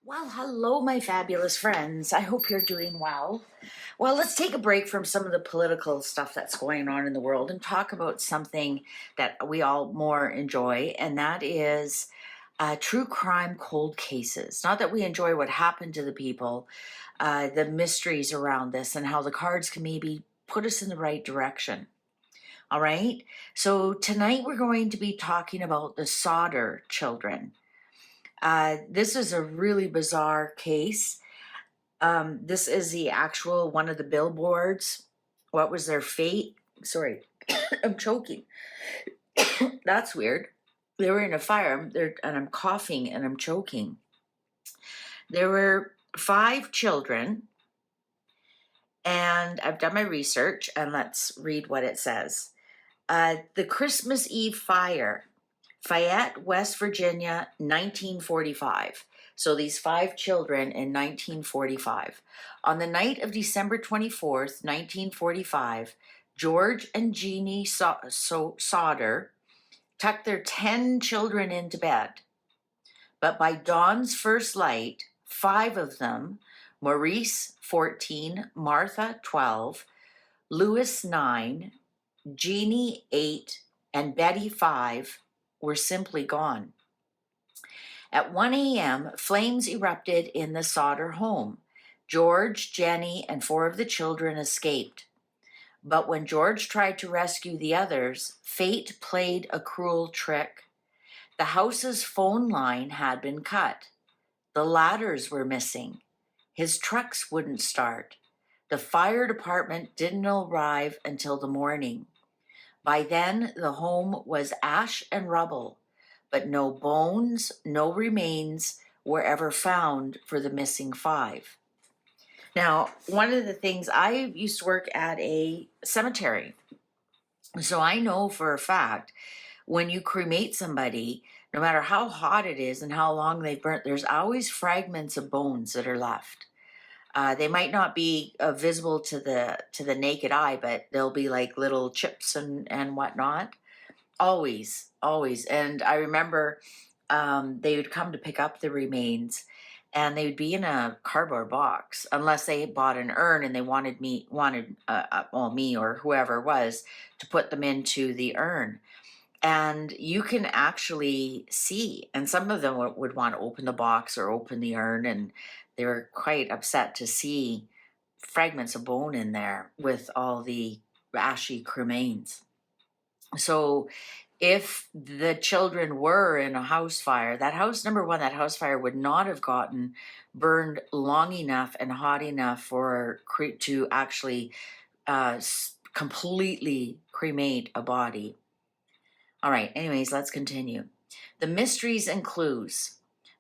Well, hello, my fabulous friends. I hope you're doing well. Well, let's take a break from some of the political stuff that's going on in the world and talk about something that we all more enjoy, and that is true crime cold cases. Not that we enjoy what happened to the people, the mysteries around this, and how the cards can maybe put us in the right direction. All right. So tonight we're going to be talking about the Sodder children. This is a really bizarre case. This is the actual one of the billboards. What was their fate? Sorry, I'm choking. That's weird. They were in a fire, and I'm coughing and I'm choking. There were 5 children, and I've done my research, and let's read what it says. The Christmas Eve fire, Fayette, West Virginia, 1945. So these 5 children in 1945. On the night of December 24th, 1945, George and Jeannie Sodder tucked their 10 children into bed. But by dawn's first light, 5 of them, Maurice, 14, Martha, 12, Louis, 9, Jeannie, 8, and Betty, 5, were simply gone. At 1 a.m., flames erupted in the Sodder home. George, Jenny, and 4 of the children escaped. But when George tried to rescue the others, fate played a cruel trick. The house's phone line had been cut. The ladders were missing. His trucks wouldn't start. The fire department didn't arrive until the morning. By then, the home was ash and rubble, but no bones, no remains were ever found for the missing 5. Now, one of the things, I used to work at a cemetery, so I know for a fact when you cremate somebody, no matter how hot it is and how long they've burnt, there's always fragments of bones that are left. They might not be visible to the naked eye, but they'll be like little chips and whatnot. Always, always. And I remember they would come to pick up the remains, and they would be in a cardboard box, unless they bought an urn and they wanted me or whoever it was to put them into the urn. And you can actually see, and some of them would want to open the box or open the urn, and they were quite upset to see fragments of bone in there with all the ashy cremains. So if the children were in a house fire, that house, number one, that house fire would not have gotten burned long enough and hot enough for to actually completely cremate a body. All right, anyways, let's continue. The mysteries and clues.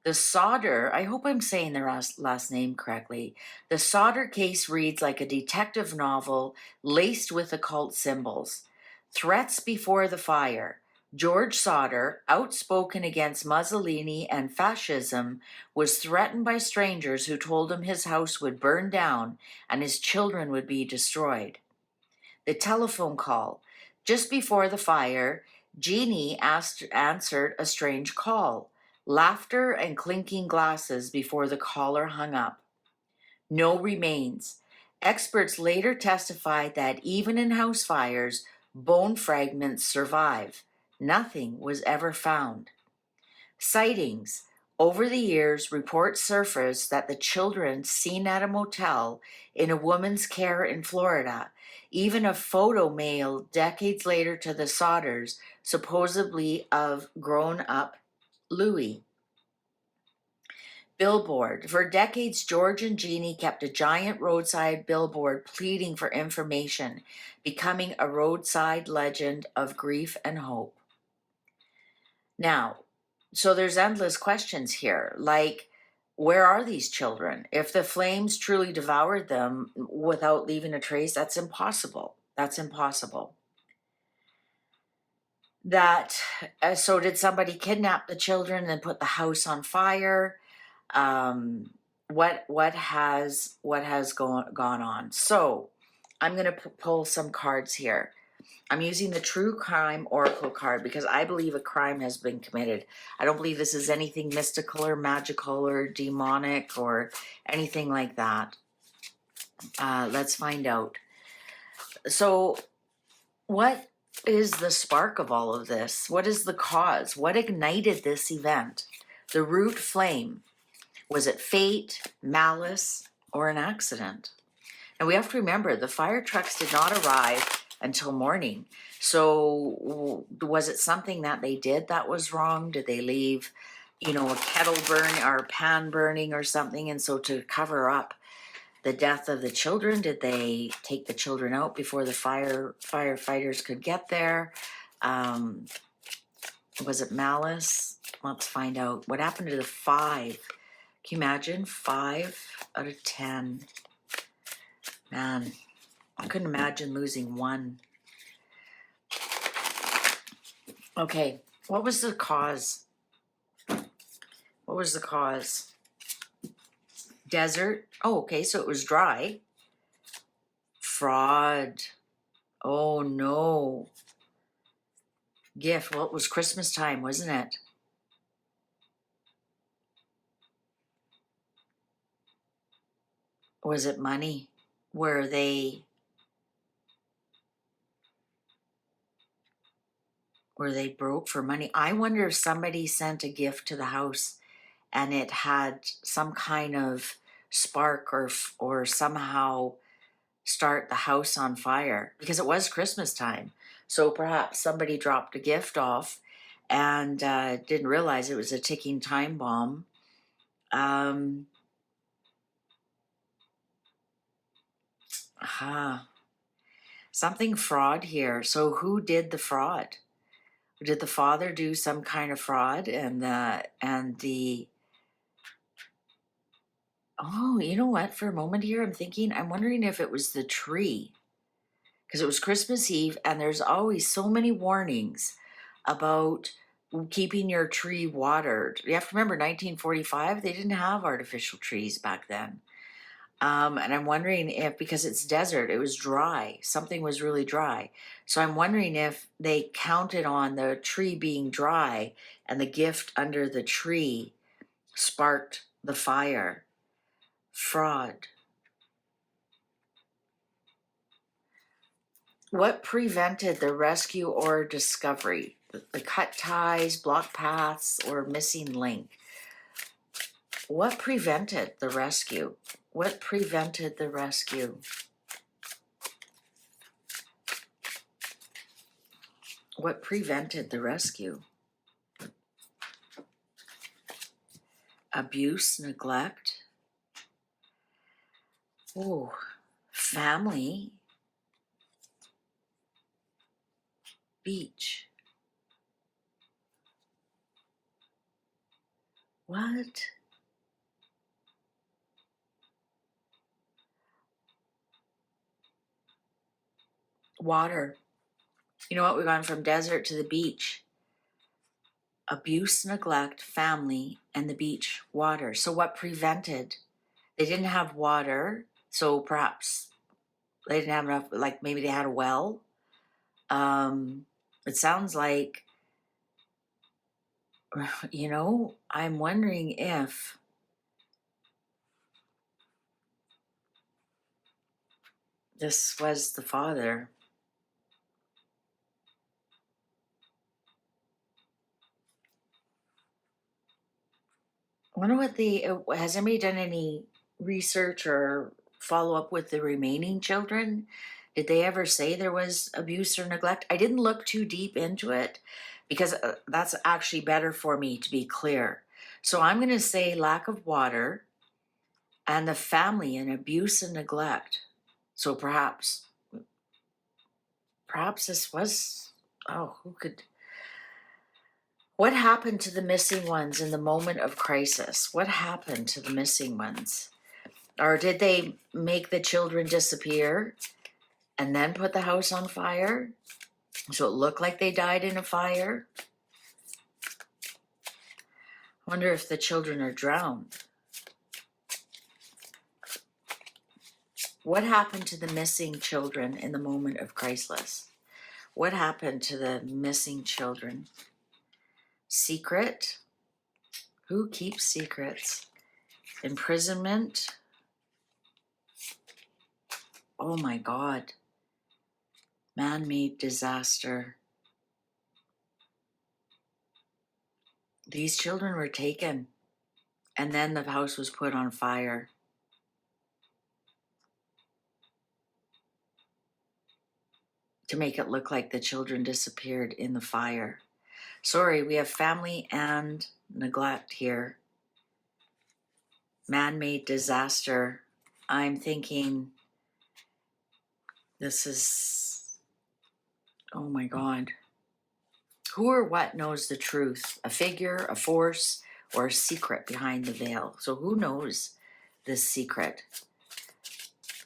The Sodder, I hope I'm saying their last name correctly. The Sodder case reads like a detective novel laced with occult symbols. Threats before the fire. George Sodder, outspoken against Mussolini and fascism, was threatened by strangers who told him his house would burn down and his children would be destroyed. The telephone call. Just before the fire, Jeannie answered a strange call. Laughter and clinking glasses before the caller hung up. No remains. Experts later testified that even in house fires, bone fragments survive. Nothing was ever found. Sightings. Over the years, reports surfaced that the children seen at a motel in a woman's care in Florida, even a photo mailed decades later to the Sodders, supposedly of grown-up Louis. Billboard. For decades, George and Jeannie kept a giant roadside billboard pleading for information, becoming a roadside legend of grief and hope. Now, so there's endless questions here, like, where are these children? If the flames truly devoured them without leaving a trace, that's impossible. That's impossible. So did somebody kidnap the children and put the house on fire? What has gone on? So I'm going to pull some cards here. I'm using the True Crime Oracle card because I believe a crime has been committed. I don't believe this is anything mystical or magical or demonic or anything like that. Let's find out. So, what is the spark of all of this? What is the cause? What ignited this event? The root flame. Was it fate, malice, or an accident? And we have to remember the fire trucks did not arrive until morning. So was it something that they did that was wrong? Did they leave, a kettle burn or a pan burning or something? And so to cover up the death of the children, did they take the children out before the firefighters could get there? Was it malice? Let's find out. What happened to the 5? Can you imagine? 5 out of 10. Man, I couldn't imagine losing 1. Okay, what was the cause? What was the cause? Desert. Oh, okay, so it was dry. Fraud. Oh, no. Gift. Well, it was Christmas time, wasn't it? Was it money? Were they broke for money? I wonder if somebody sent a gift to the house and it had some kind of spark or somehow start the house on fire, because it was Christmas time. So perhaps somebody dropped a gift off and didn't realize it was a ticking time bomb. Something fraud here. So who did the fraud? Did the father do some kind of fraud oh, you know what? For a moment here, I'm wondering if it was the tree, because it was Christmas Eve and there's always so many warnings about keeping your tree watered. You have to remember 1945, they didn't have artificial trees back then. And I'm wondering if, because it's desert, it was dry. Something was really dry. So I'm wondering if they counted on the tree being dry and the gift under the tree sparked the fire. Fraud. What prevented the rescue or discovery? The cut ties, blocked paths, or missing link? What prevented the rescue? What prevented the rescue? What prevented the rescue? Abuse, neglect. Oh, family. Beach. What? Water. You know what? We've gone from desert to the beach. Abuse, neglect, family, and the beach. Water. So what prevented? They didn't have water, so perhaps they didn't have enough, like maybe they had a well. It sounds like, I'm wondering if this was the father. I wonder what has anybody done any research or follow up with the remaining children? Did they ever say there was abuse or neglect? I didn't look too deep into it because that's actually better for me to be clear. So I'm going to say lack of water and the family and abuse and neglect. So perhaps this was, what happened to the missing ones in the moment of crisis? What happened to the missing ones? Or did they make the children disappear and then put the house on fire? So it looked like they died in a fire? I wonder if the children are drowned. What happened to the missing children in the moment of crisis? What happened to the missing children? Secret. Who keeps secrets? Imprisonment. Oh my God. Man-made disaster. These children were taken, and then the house was put on fire. To make it look like the children disappeared in the fire. Sorry, we have family and neglect here. Man-made disaster. I'm thinking this is, oh my God. Who or what knows the truth? A figure, a force, or a secret behind the veil? So who knows this secret?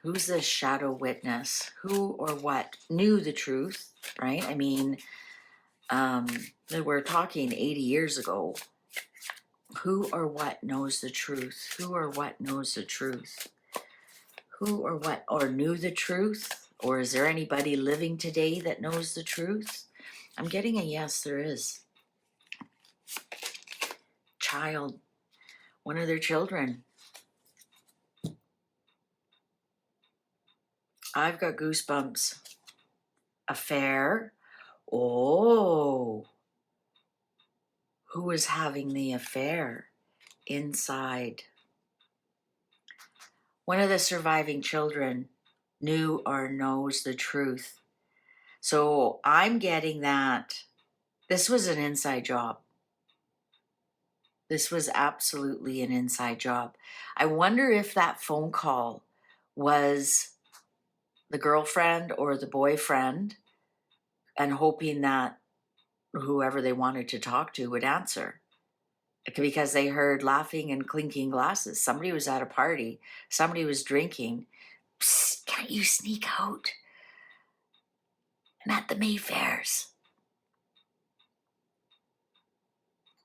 Who's the shadow witness? Who or what knew the truth, right? I mean, we're talking 80 years ago. Who or what knows the truth? Who or what knows the truth? Who or what, or knew the truth? Or is there anybody living today that knows the truth? I'm getting a yes, there is. Child, one of their children. I've got goosebumps. Affair. Oh, who was having the affair inside? One of the surviving children knew or knows the truth. So I'm getting that this was an inside job. This was absolutely an inside job. I wonder if that phone call was the girlfriend or the boyfriend, and hoping that whoever they wanted to talk to would answer, because they heard laughing and clinking glasses. Somebody was at a party. Somebody was drinking. Psst, can't you sneak out? I'm at the Mayfairs.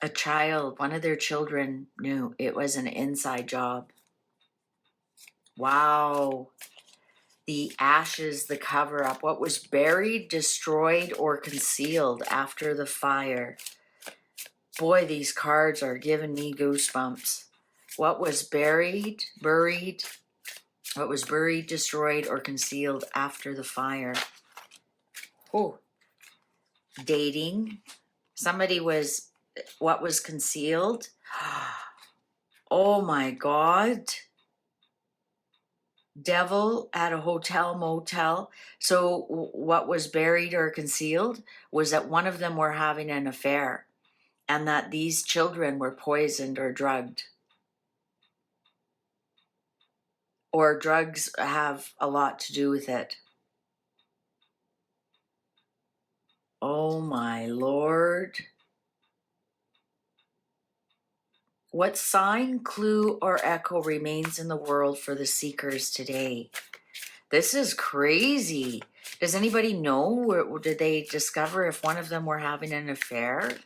A child, one of their children knew. It was an inside job. Wow. The ashes, the cover-up, what was buried, destroyed, or concealed after the fire. Boy, these cards are giving me goosebumps. What was buried, what was buried, destroyed, or concealed after the fire. Oh, dating. Somebody was, what was concealed? Oh my God. Devil at a hotel motel. So what was buried or concealed was that one of them were having an affair, and that these children were poisoned or drugged. Or drugs have a lot to do with it. Oh my Lord. What sign, clue, or echo remains in the world for the seekers today? This is crazy. Does anybody know, or did they discover if one of them were having an affair?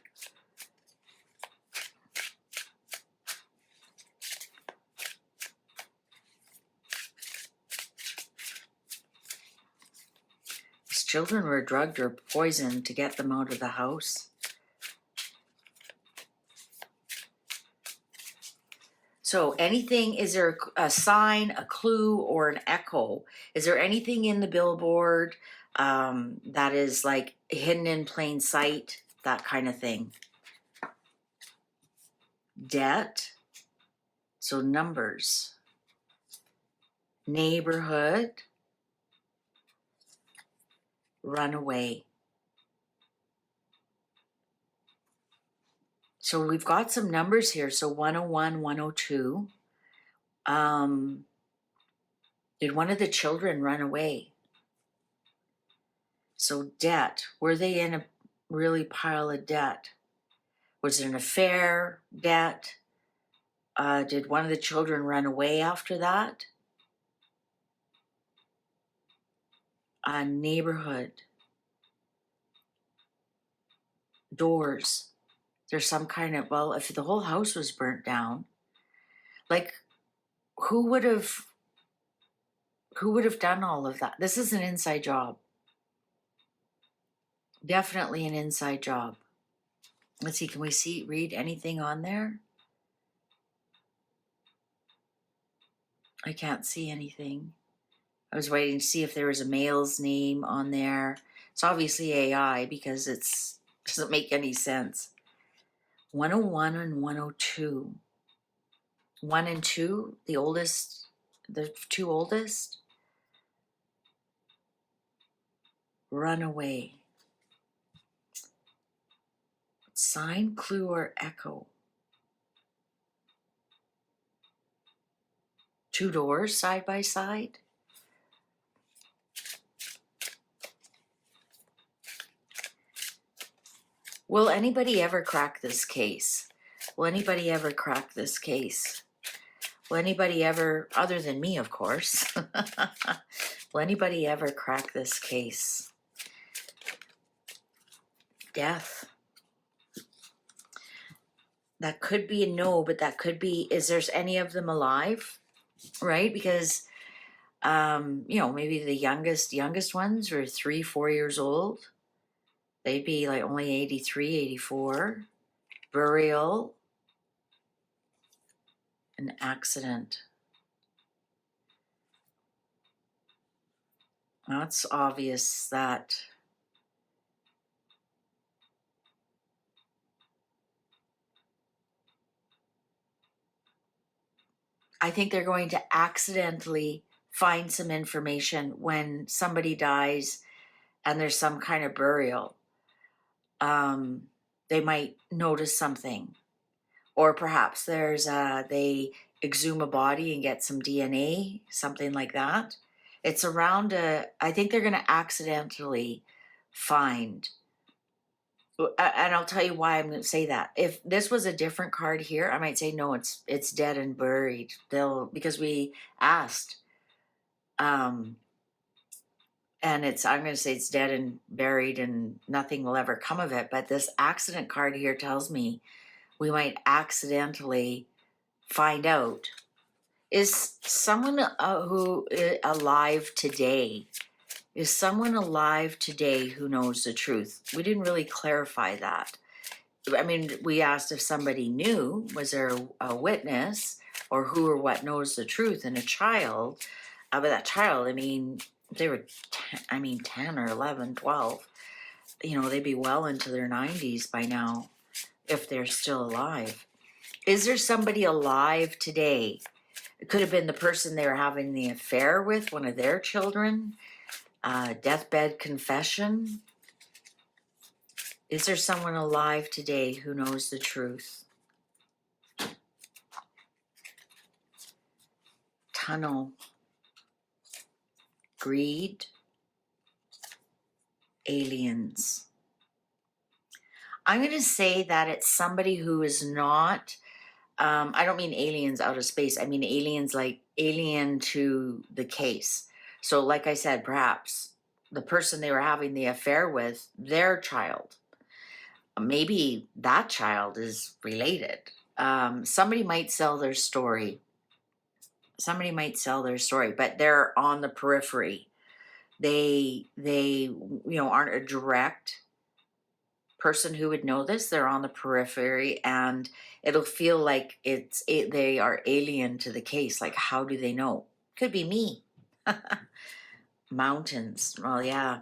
These children were drugged or poisoned to get them out of the house. So anything, is there a sign, a clue, or an echo? Is there anything in the billboard that is like hidden in plain sight, that kind of thing? Debt, so numbers. Neighborhood, runaway. So we've got some numbers here. So 101, 102. Did one of the children run away? So debt, were they in a really pile of debt? Was it an affair, debt? Did one of the children run away after that? A neighborhood. Doors. There's some kind of, well, if the whole house was burnt down, like who would have done all of that? This is an inside job. Definitely an inside job. Let's see, can we read anything on there? I can't see anything. I was waiting to see if there was a male's name on there. It's obviously AI because it's doesn't make any sense. 101 and 102. 1 and 2, the oldest, the two oldest, run away. Sign, clue, or echo. 2 doors side by side. Will anybody ever crack this case? Will anybody ever crack this case? Will anybody ever, other than me, of course, will anybody ever crack this case? Death. That could be a no, but that could be, is there's any of them alive? Right? Because, you know, maybe the youngest ones are 3-4 years old. They'd be like only 83, 84. Burial. An accident. Well, it's obvious that I think they're going to accidentally find some information when somebody dies and there's some kind of burial. They might notice something, or perhaps they exhume a body and get some DNA, something like that. It's around I think they're going to accidentally find, and I'll tell you why I'm going to say that. If this was a different card here, I might say no, it's dead and buried. Because we asked, and I'm going to say it's dead and buried and nothing will ever come of it. But this accident card here tells me we might accidentally find out. Is someone who is alive today? Is someone alive today who knows the truth? We didn't really clarify that. I mean, we asked if somebody knew, was there a witness or who or what knows the truth, and a child, but that child, I mean, they were, 10 or 11, 12, you know, they'd be well into their 90s by now if they're still alive. Is there somebody alive today? It could have been the person they were having the affair with, one of their children, deathbed confession. Is there someone alive today who knows the truth? Tunnel. Greed. Aliens. I'm going to say that it's somebody who is not, I don't mean aliens out of space. I mean aliens like alien to the case. So like I said, perhaps the person they were having the affair with, their child. Maybe that child is related. Somebody might sell their story. Somebody might sell their story, but they're on the periphery. They aren't a direct person who would know this. They're on the periphery, and it'll feel like they are alien to the case. Like, how do they know? Could be me. Mountains. Well, yeah,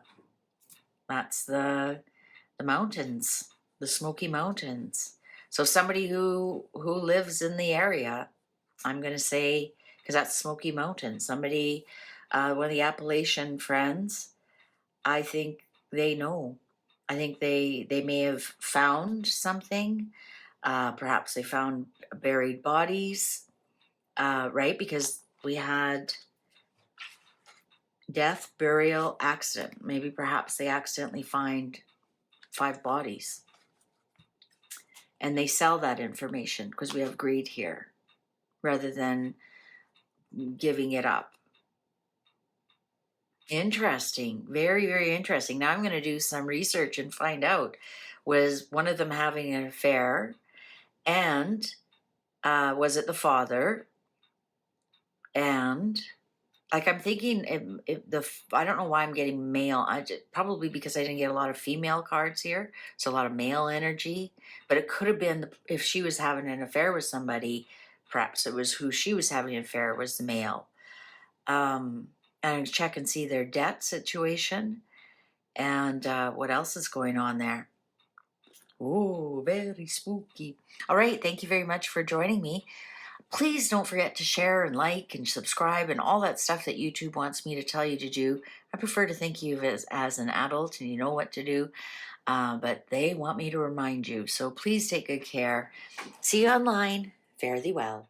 that's the mountains, the Smoky Mountains. So somebody who lives in the area, I'm going to say, because that's Smoky Mountain. Somebody, one of the Appalachian friends, I think they know. I think they may have found something. Perhaps they found buried bodies, right? Because we had death, burial, accident. Maybe perhaps they accidentally find 5 bodies. And they sell that information because we have greed here rather than giving it up. Interesting. Very, very interesting. Now I'm going to do some research and find out, was one of them having an affair, and was it the father? And Like, I'm thinking I don't know why I'm getting male. Probably because I didn't get a lot of female cards here. So a lot of male energy. But it could have been if she was having an affair with somebody, perhaps it was who she was having an affair was the male. And check and see their debt situation and what else is going on there. Oh, very spooky. All right. Thank you very much for joining me. Please don't forget to share and like and subscribe and all that stuff that YouTube wants me to tell you to do. I prefer to think of you as an adult and you know what to do, but they want me to remind you. So please take good care. See you online. Fare thee well.